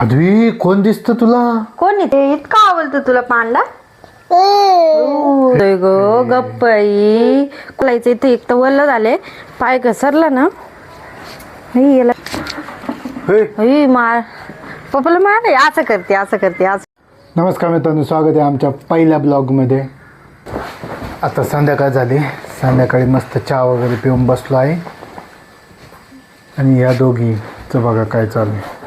अद्वी कोण दिसत तुला? कोण आहे ते? इतका आवडतं तुला पांडा? ग गप्पाई कुलायचं इथे एक तर वल्ल झाले, पाय घसरला ना. याला मार पप्पाला मार. असं करते असं करते असं. नमस्कार मित्रांनो, स्वागत आहे आमच्या पहिल्या ब्लॉगमध्ये. आता संध्याकाळ झाली, संध्याकाळी मस्त चहा वगैरे पिऊन बसलो आहे. आणि या दोघीचं बघा काय चालू आहे.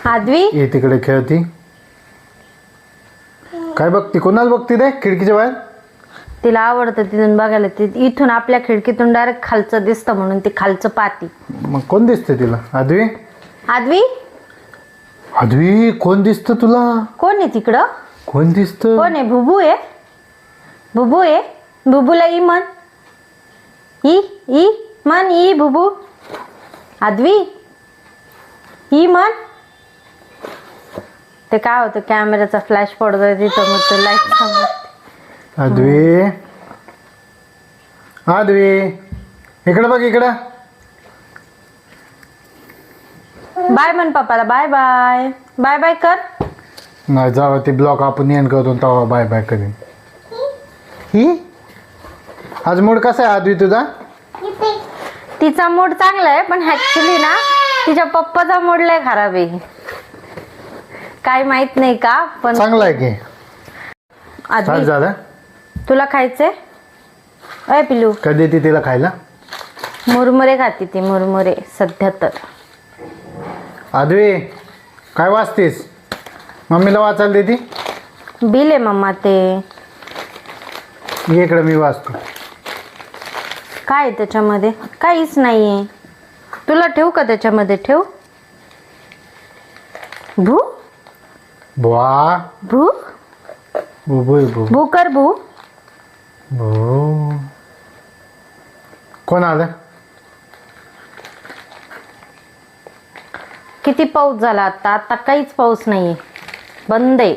आदवी ये तिकडे खेळती. काय बघती? कोणाला बघती रे खिडकीच्या बाहेर? तिला आवडतं तिथून बघायला. ते इथून आपल्या खिडकीतून डायरेक्ट खालचं दिसतं म्हणून ती खालचं पाहती. मग कोण दिसते तिला? अद्वी आदवी अद्वी कोण दिसत तुला? कोण आहे तिकडं? कोण दिसत? कोण आहे? भुबू आहे. भुबू आहे. भुबूला ई म्हण. ई म्हण. ई भुबू. आदवी ई म्हण. ते काय होतं, कॅमेराचा फ्लॅश पडतोय तिथं, मग ते लाईट थांबत. अद्वी अद्वी इकडे बघ, इकडं. बाय म्हण पप्पाला. Bye bye. बाय बाय कर. नाही, जावं ते ब्लॉक आपण एंड करतो तेव्हा बाय बाय करीन. ही आज मूड कसा आहे अद्वी तुझा? तिचा मूड चांगला आहे, पण ऍक्च्युली ना तिच्या पप्पाचा मूड लय खराब आहे. काय माहित नाही का, पण चांगला आहे की. आदवी झालं तुला खायचंय? अय पिलू, कधी येते तिला खायला? मुरमुरे खाते ती, मुरमुरे सध्या तर. अद्वी काय वाचतेस? मम्मीला वाचायला देती? बिल आहे मम्मा ते. ये इकडे, मी वाचतो. काय आहे त्याच्यामध्ये? काहीच नाहीये. तुला ठेवू का त्याच्यामध्ये? ठेव. भू बुवा भू भू भू भू भू कर भू. भू. कोण आलं? किती पाऊस झाला आता? आता काहीच पाऊस नाहीये, बंद आहे.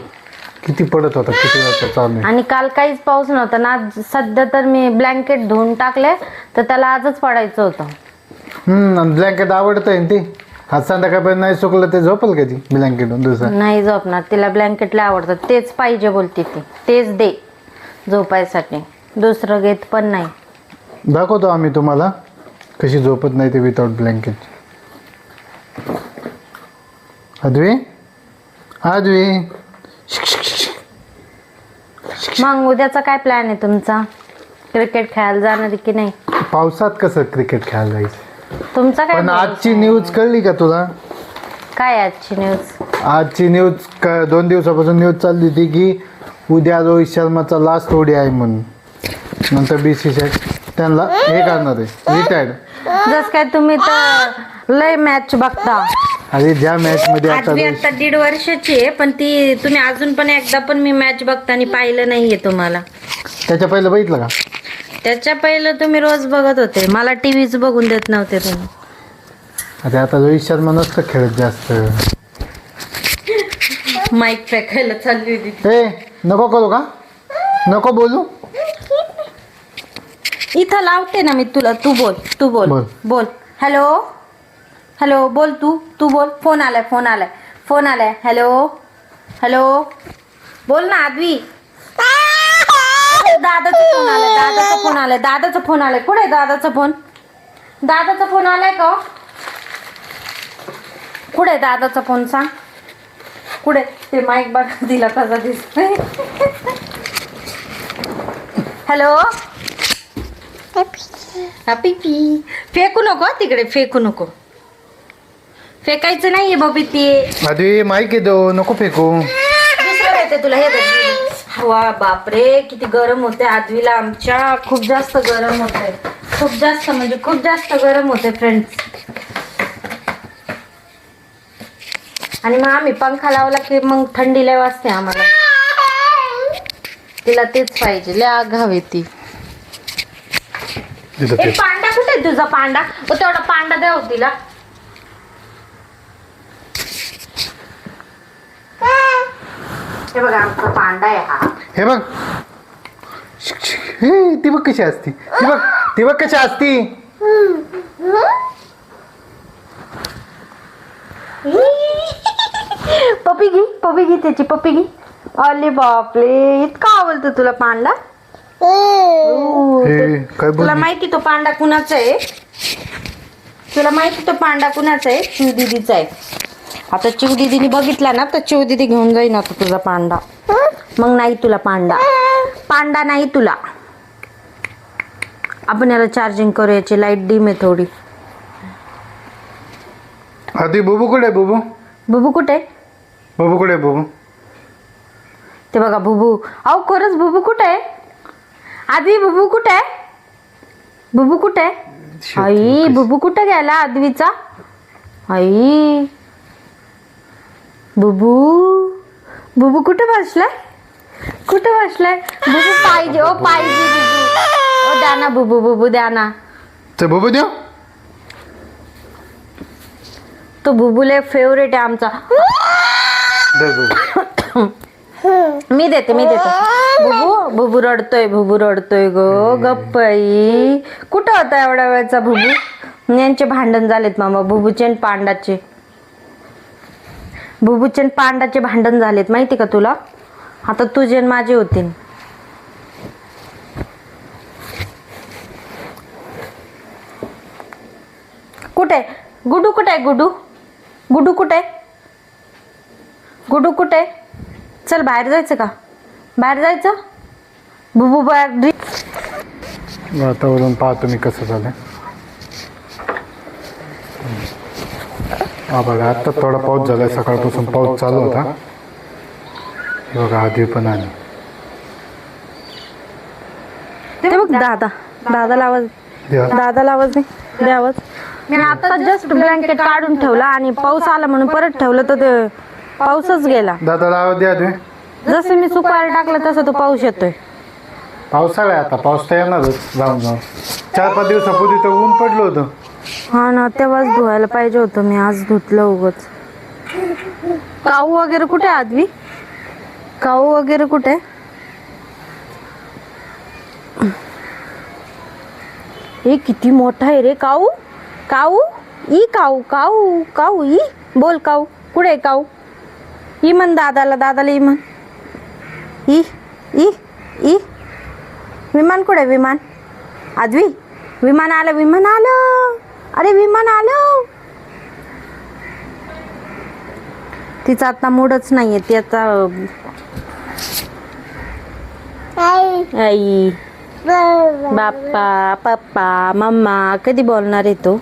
किती पडत होता, किती वाजता चालू आहे? आणि काल काहीच पाऊस नव्हता ना. सध्या तर मी ब्लँकेट धुवून टाकले, तर त्याला आजच पडायचं होतं. ब्लँकेट आवडतंय ना ती. आज संध्याकाळपर्यंत नाही सुकलं ते झोपल कधी ब्लँकेट दुसरं? नाही झोपणार. तिला ब्लँकेटला आवडतं, तेच पाहिजे बोलते ती. तेच दे झोपायसाठी, दुसरं घेत पण नाही. दाखवतो आम्ही तुम्हाला कशी झोपत नाही ते विदाउट ब्लँकेट. अद्वी अद्वी मग उद्याचा काय प्लॅन आहे तुमचा? क्रिकेट खेळायला जाणार की नाही? पावसात कसं क्रिकेट खेळायला जायचं? तुमचा काय पण भरोसा आजची आहे? न्यूज कळली का तुला? काय आजची न्यूज? आजची न्यूज 2 दिवसापासून न्यूज चालली होती की उद्या रोहित शर्माचा लास्ट ओडी आहे म्हणून. नंतर BCCI त्यांना हे करणार आहे, रिटायर्ड. जस काय तुम्ही तर लय मॅच बघता. अरे ज्या मॅच मध्ये आता आजवी आता 1.5 वर्षाची आहे, पण ती तुम्ही अजून पण एकदा पण मी मॅच बघताना पाहिलं नाहीये तुम्हाला. त्याच्या पहिलं बघितलं का? त्याच्या पहिलं तुम्ही रोज बघत होते, मला टीव्हीच बघून देत नव्हते तुम्ही. अरे आता रोहित शर्मा नसतं खेळत जास्त. माईक फेकायला चालली होती. ए नको करू का? नको बोलू. इथं लावते ना मी तुला. तू बोल, तू बोल. बोल. बोल. हॅलो हॅलो बोल. तू बोल. फोन आलाय, फोन आलाय, फोन आलाय. हॅलो हॅलो बोल ना आदवी. दादाचा फोन आलाय, दादाचा फोन आलाय, दादाचा फोन आलाय. कुठे आहे दादाचा फोन? दादाचा फोन आलाय का? कुठे आहे दादाचा फोन? सांग कुठे. ते माईक बघा दिला कसा दिसतोय. Hello happy P. फेकू नको तिकडे, फेकू नको. फेकायचं नाहीये बबी ते. अरे माईक आहे दो, नको फेकू. दुसरं येते तुला. हे बघ. हवा बापरे किती गरम होते आदवीला आमच्या. खूप जास्त गरम होते, खूप जास्त म्हणजे खूप जास्त गरम होते फ्रेंड्स. आणि मग आम्ही पंखा लावला की मग थंडी लय वाजते आम्हाला. तिला तेच पाहिजे, लय आगाव आहे ती. एक पांडा कुठे आहे तुझा? पांडा तेवढा पांडा द्या तिला. हे बघा आमचा पांडा आहे हा. हे बघ, हे ती बघ कशी असती. ती बघ कशी असती. पप्पी घे त्याची पप्पी घे. अरे बापरे, इतका आवडतो तुला पांडा. हे काय तुला बोल माहिती तो पांडा कुणाचा आहे? तुला माहिती तो पांडा कुणाचा आहे? चिव दीदीचा आहे. आता चिव दीदीने बघितला ना तर चिव दीदी घेऊन जाईन आता तुझा पांडा. मग नाही तुला पांडा नाही तुला. आपण याला चार्जिंग करू, याची लाईट डिम आहे थोडी. आधी बुबू कुठे आहे? बुबू कुठे आहे? बुबू कुठे आहे? बुबू ते बघा बुबू. अहो खरंच बुबू कुठे आहे? आधी बुबू कुठे आहे? बुबू कुठे आहे? आई बुबू कुठे गेला आदवीचा? आई बुबू कुठे बसलाय? बुबू पाहिजे. ओ पाहिजे बुबू. ओ द्या ना बुबू द्या ना. ते बुबू देऊ. तो बुबूला फेवरेट आहे आमचा. दे बुबू. मी देते. बुबू रडतोय ग. गप्पाई कुठं होता एवढ्या वेळचा बुबू? यांचे भांडण झालेत मामा, बुबूचे आणि पांडाचे भांडण झालेत माहिती का तुला? आता तुझे आणि माझे होतील. कुठे गुडू? कुठे आहे गुडू कुठे? चल बाहेर जायचं का? बुबू बाहेर. वातावरण पाहतो मी कसं झालं. हा बघा, आता थोडा पाऊस झाला. सकाळपासून पाऊस चालू होता. हे बघा आधी पण आली. ते बघ दादाला आवाज दे आवाज. मी आता जस्ट ब्लँकेट काढून ठेवला आणि पाऊस आला म्हणून परत ठेवलं तर ते पाऊसच गेला. दादाला आवाज द्या तुम्ही. जसं मी सुपारी टाकलं तसं तो पाऊस येतोय. पावसाळा आहे आता, पाऊस तर येणारच जाऊन 4-5 दिवसापूर्वी तर ऊन पडलं होतं. हा ना, तेव्हाच धुवायला पाहिजे होतं. मी आज धुतलं उगच. काऊ वगैरे कुठे आदवी? हे किती मोठा आहे रे काऊ. ई बोल काऊ कुठे आहे? काऊ ई म्हण दादाला ई म्हण. ई विमान कुठे? विमान आदवी. विमान आलं. अरे विमान आलं. तिचा आता मूडच नाहीये. ती आता आई बाप्पा पप्पा मम्मा कधी बोलणार आहे तो?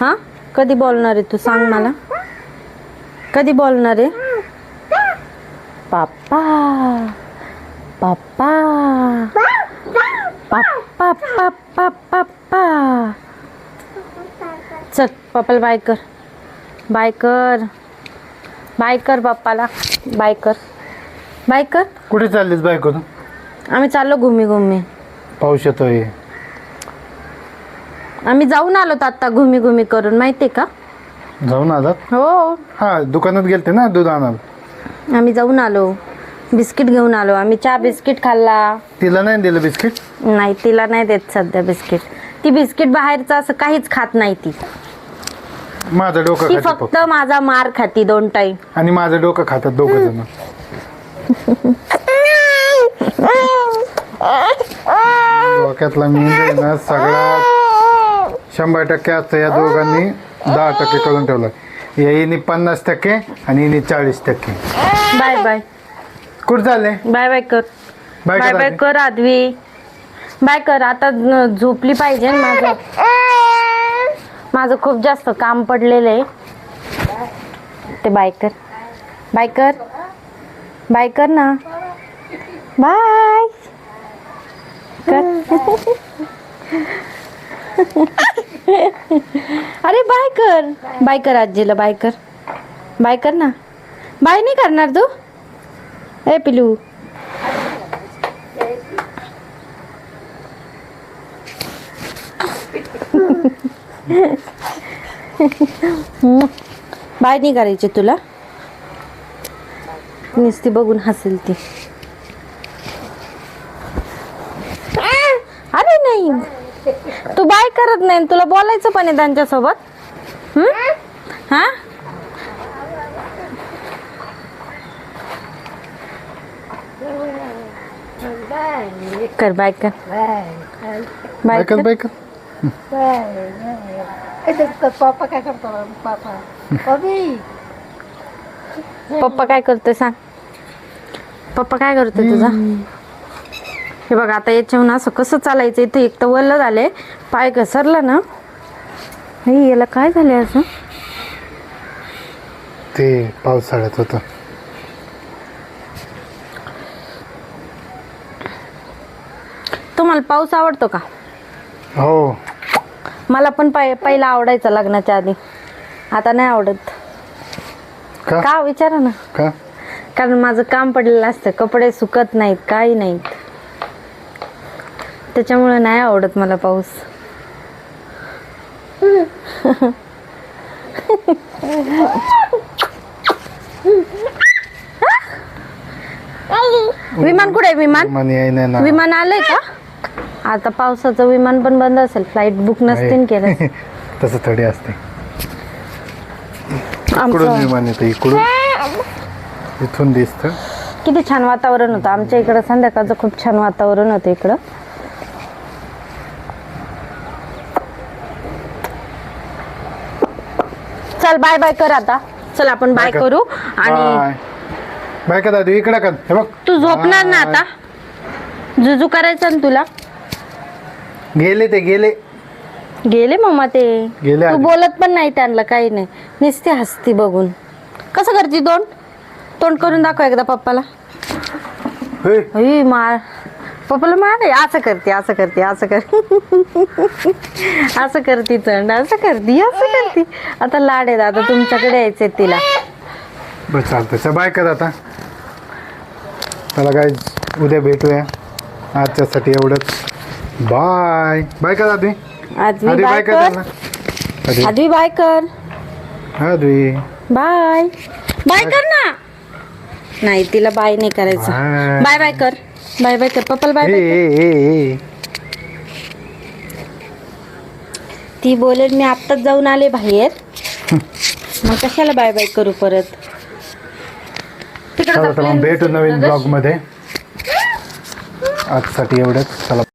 हा कधी बोलणार आहे तू? सांग मला, कधी बोलणार आहे? पप्पा चल पप्पाला बाय कर पप्पाला. बाय कर. कुठे चाललीस बायको? आम्ही चाललो घुमी. पाऊस येतोय. आम्ही जाऊन आलो आता घुमी करून, माहितीये का? जाऊन आलात? हो. हा दुकानात गेलते ना दूध आणायला. आम्ही जाऊन आलो. बिस्किट घेऊन आलो आम्ही. चहा बिस्किट खाल्ला. तिला नाही दिलं बिस्किट? नाही तिला नाही देत सध्या बिस्किट. ती बिस्किट बाहेरचं असं काहीच खात नाही. माझं डोकं ती खाते फक्त माझा मार खाती 2 टाइम. आणि माझं डोकं खातात दोघं जण. डोक्यातला मेंदू ना सगळा 100% असतं. या दोघांनी 10% करून ठेवलं. याने 50% आणि हिने 40%. बाय. कुठं चालले? बाय कर. बाय कर आदवी. बाय कर. आता झोपली पाहिजे. माझं खूप जास्त काम पडलेलं आहे. ते बाय कर ना. बाय कर. अरे बाय कर आजीला. बाय कर ना. बाय नाही करणार तू? ए पिलू. बाय नाही करायची तुला? नुसती बघून हसेल ती. अरे नाही, तू बाय करत नाही. तुला बोलायचं पण आहे त्यांच्यासोबत. हा कर बाय कर बाय कर बाय कर पापा काय करतो पापा कधी पप्पा काय करतोय सांग पप्पा काय करतोय तुझा हे बघ आता याच्याहून असं कसं चालायचं इथे एक तर वल्ल झाले पाय घसरला ना हे याला काय झाले असं ते पावसाळ्यात होतं. तुम्हाला पाऊस आवडतो का हो मला पण पहिला आवडायचा लग्नाच्या आधी आता नाही आवडत का विचारा ना का कारण माझं काम पडलेलं असतं कपडे सुकत नाहीत काही नाहीत त्याच्यामुळे नाही आवडत मला पाऊस विमान कुठे आहे विमान विमान आलंय का आता पावसाचं विमान पण बंद असेल फ्लाईट बुक नसतील केलं तसं थोडी असते इकडून विमान येतं इकडून इथून दिसतं किती छान वातावरण होतं आमच्या इकडं संध्याकाळचं खूप छान वातावरण होतं इकडं चल बाय बाय कर आता चल आपण बाय करू आणि बाय का दादू इकडे कर हे बघ तू झोपणार ना आता जुजू करायचं ना तुला गेले ते गेले गेले मम्मा ते गेले तू आधी. बोलत पण नाही त्यांना काही नाही नुसती हसती बघून कसं करते तोंड करून दाखव एकदा पप्पाला मार पप्पाला मार असं करते असं करते असं करते तोंड असं करते आता लाड आहेत आता तुमच्याकडे यायचे तिला बस चालतं बाय कर आता मला काय उद्या भेटूया आजच्यासाठी एवढंच बाय बाय कर आधी आधी बाय कर आधी बाय कर आधी बाय बाय कर ना नाही तिला बाय नाही करायचं बाय बाय कर बाय बाय कर पप्पाला बाय बाय ती बोलेल मी आत्ताच जाऊन आले बाहेर मग कशाला बाय बाय करू परत चला भेटू नवीन ब्लॉग मध्ये आजसाठी एवढंच चला